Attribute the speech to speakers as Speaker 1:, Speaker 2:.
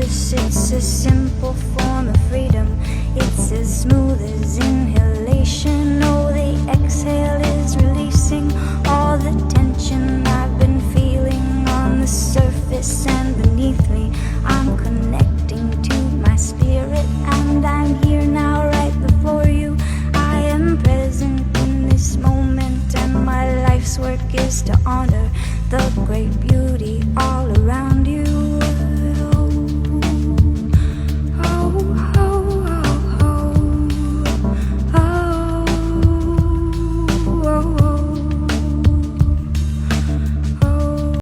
Speaker 1: oasis, it's a simple form of freedom. It's as smooth as inhalation. Oh, the exhale is releasing all the tension I've been feeling on the surface and beneath me. I'm connecting to my spirit, and I'm here now right before you. I am present in this moment, and my life's work is to honor the great beauty